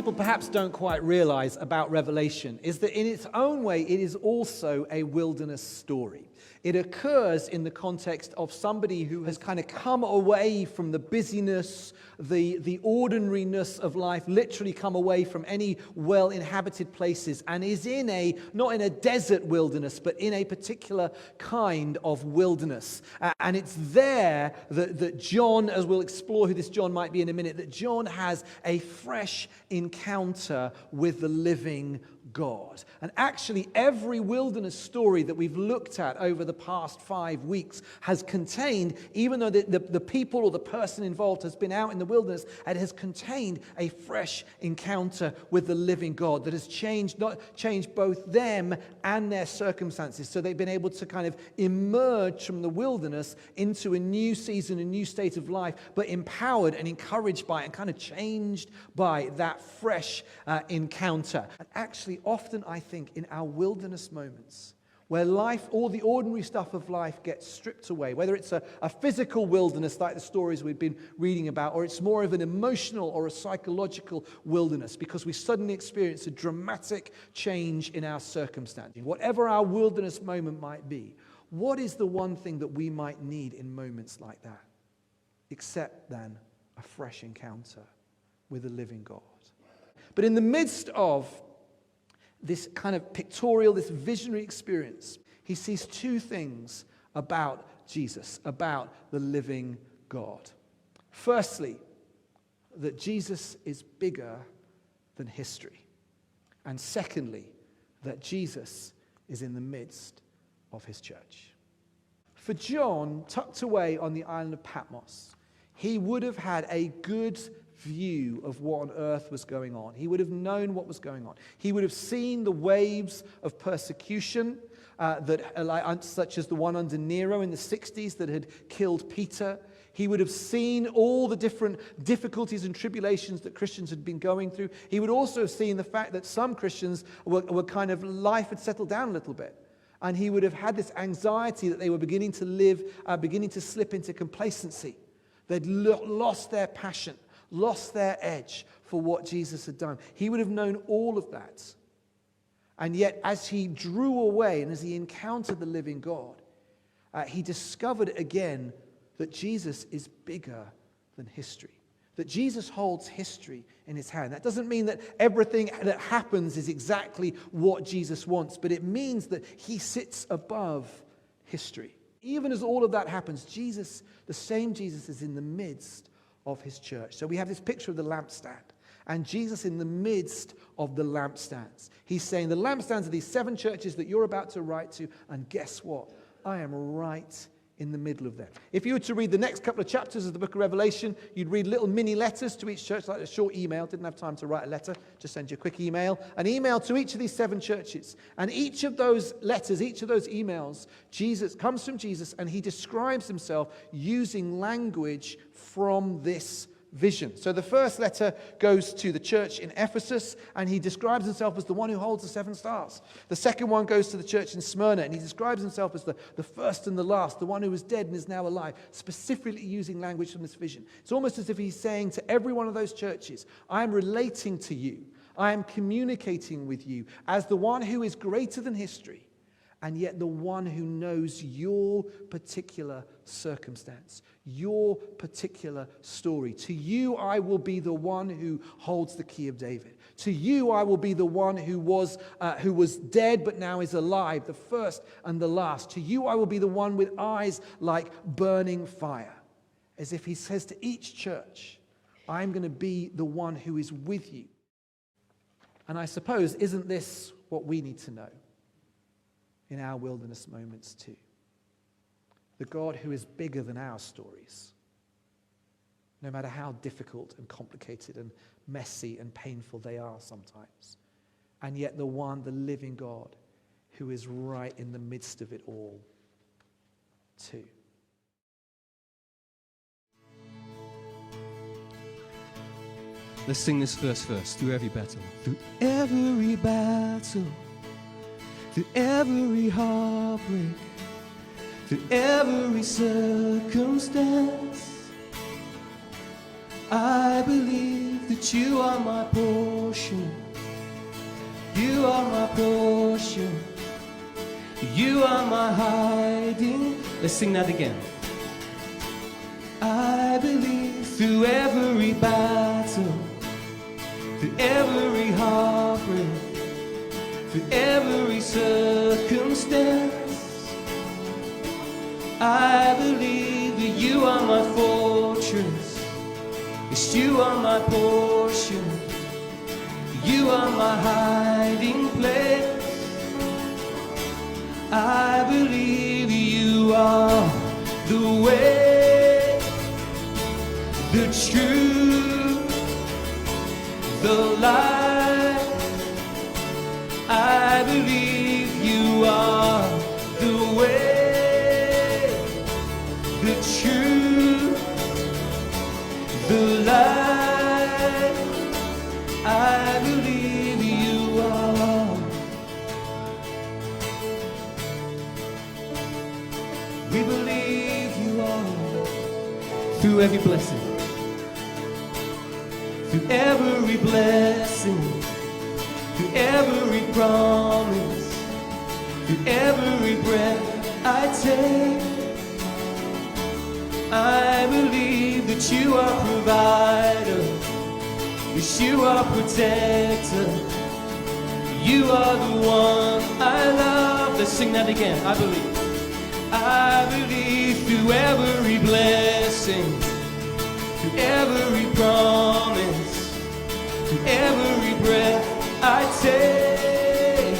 people perhaps don't quite realize about Revelation is that in its own way, it is also a wilderness story. It occurs in the context of somebody who has kind of come away from the busyness, the ordinariness of life, literally come away from any well-inhabited places, and is not in a desert wilderness, but in a particular kind of wilderness. And it's there that John, as we'll explore who this John might be in a minute, that John has a fresh encounter with the living God. And actually, every wilderness story that we've looked at over the past 5 weeks has contained, even though the people or the person involved has been out in the wilderness, it has contained a fresh encounter with the living God that has changed both them and their circumstances. So they've been able to kind of emerge from the wilderness into a new season, a new state of life, but empowered and encouraged by and kind of changed by that fresh encounter. And actually, often I think in our wilderness moments, where life, all the ordinary stuff of life gets stripped away, whether it's a physical wilderness like the stories we've been reading about, or it's more of an emotional or a psychological wilderness because we suddenly experience a dramatic change in our circumstances. Whatever our wilderness moment might be, what is the one thing that we might need in moments like that? Except then a fresh encounter with the living God. But in the midst of this kind of pictorial, this visionary experience, he sees two things about Jesus, about the living God. Firstly, that Jesus is bigger than history. And secondly, that Jesus is in the midst of his church. For John, tucked away on the island of Patmos, he would have had a good view of what on earth was going on. He would have known what was going on. He would have seen the waves of persecution such as the one under Nero in the 60s that had killed Peter. He would have seen all the different difficulties and tribulations that Christians had been going through. He would also have seen the fact that some Christians were kind of, life had settled down a little bit. And he would have had this anxiety that they were beginning to slip into complacency. They'd lost their passion, lost their edge for what Jesus had done. He would have known all of that. And yet, as he drew away and as he encountered the living God, he discovered again that Jesus is bigger than history. That Jesus holds history in his hand. That doesn't mean that everything that happens is exactly what Jesus wants, but it means that he sits above history. Even as all of that happens, Jesus, the same Jesus, is in the midst of his church. So we have this picture of the lampstand, and Jesus in the midst of the lampstands. He's saying the lampstands are these 7 churches that you're about to write to, and guess what? I am right in the middle of them. If you were to read the next couple of chapters of the book of Revelation, you'd read little mini letters to each church, like a short email. Didn't have time to write a letter, just send you a quick email. An email to each of these 7 churches. And each of those letters, each of those emails, Jesus comes from Jesus, and he describes himself using language from this vision. So the first letter goes to the church in Ephesus, and he describes himself as the one who holds the 7 stars. The second one goes to the church in Smyrna, and he describes himself as the first and the last, the one who was dead and is now alive, specifically using language from this vision. It's almost as if he's saying to every one of those churches, I am relating to you, I am communicating with you as the one who is greater than history, and yet the one who knows your particular circumstance, your particular story. To you, I will be the one who holds the key of David. To you, I will be the one who was dead but now is alive, the first and the last. To you, I will be the one with eyes like burning fire. As if he says to each church, I'm going to be the one who is with you. And I suppose, isn't this what we need to know in our wilderness moments too? The God who is bigger than our stories, no matter how difficult and complicated and messy and painful they are sometimes. And yet the living God, who is right in the midst of it all too. Let's sing this first verse. Through every battle. Through every battle, through every heartbreak, through every circumstance, I believe that you are my portion. You are my portion. You are my hiding. Let's sing that again. I believe through every battle, through every heartbreak, through every circumstance, I believe that you are my fortress. Yes, you are my portion. You are my hiding place. I believe you are the way, the truth, the light. I believe you are the way, the truth, the light. I believe you are. We believe you are. Through every blessing, through every blessing, through every promise, through every breath I take, I believe that you are provider, yes, you are protector, you are the one I love. Let's sing that again. I believe through every blessing, through every promise, through every breath I take,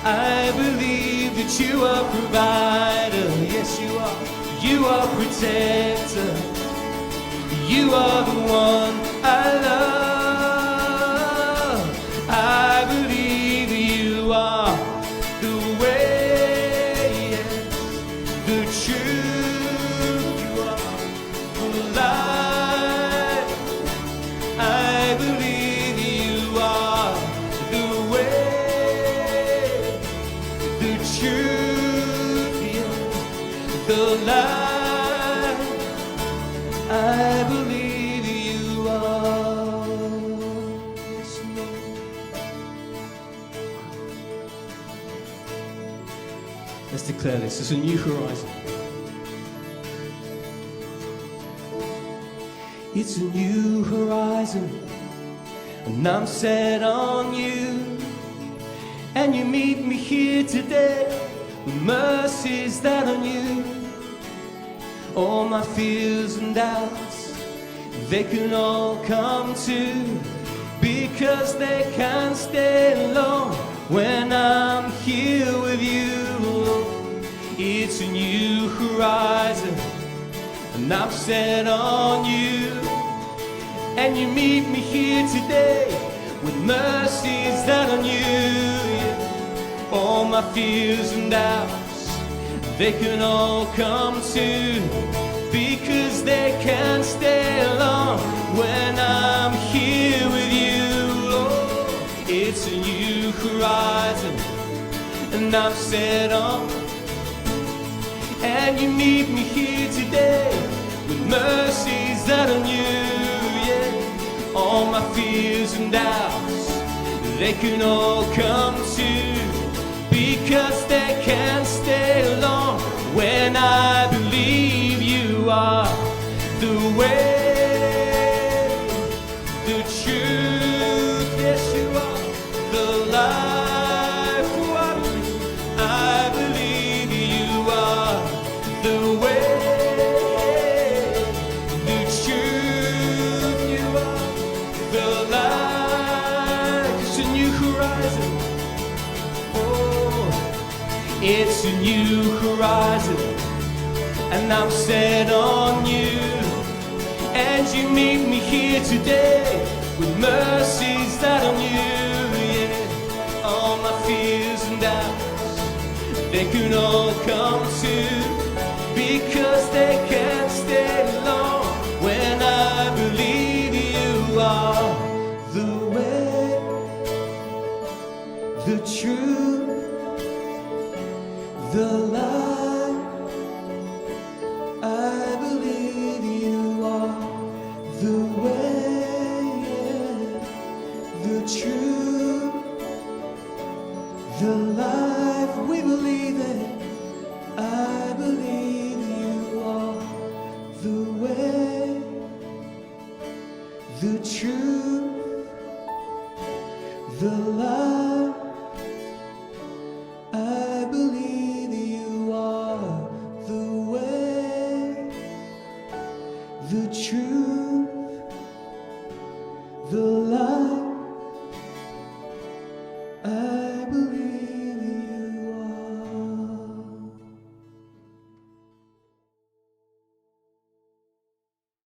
I believe that you are provider, yes you are. You are protector, you are the one I love. I believe you are the way, yes, the truth, you are the light. I believe you are the way, the truth, yeah, the light. I believe you are. Yes, Lord. Let's declare this. It's a new horizon. It's a new horizon, and I'm set on you. And you meet me here today with mercies that are new. All my fears and doubts, they can all come to, because they can't stay long when I'm here with you. It's a new horizon, and I'm set on you. And you meet me here today with mercies that are new. All my fears and doubts, they can all come to, because they can't stay long when I'm here with you. Oh, it's a new horizon, and I'm set on. And you meet me here today with mercies that are new. Yeah, all my fears and doubts, they can all come to, because they can't stay long when I believe you are the way, the truth, yes you are, the life. Oh, I believe you are the way, the truth, you are the life. It's a new horizon. It's a new horizon, and I'm set on you. And you meet me here today with mercies that are new. Yeah, all my fears and doubts, they can all come to, because they can't stay long when I believe you are the way, the truth, the light. I believe you are the way, the truth, the light. I believe you are the way, the truth, the light.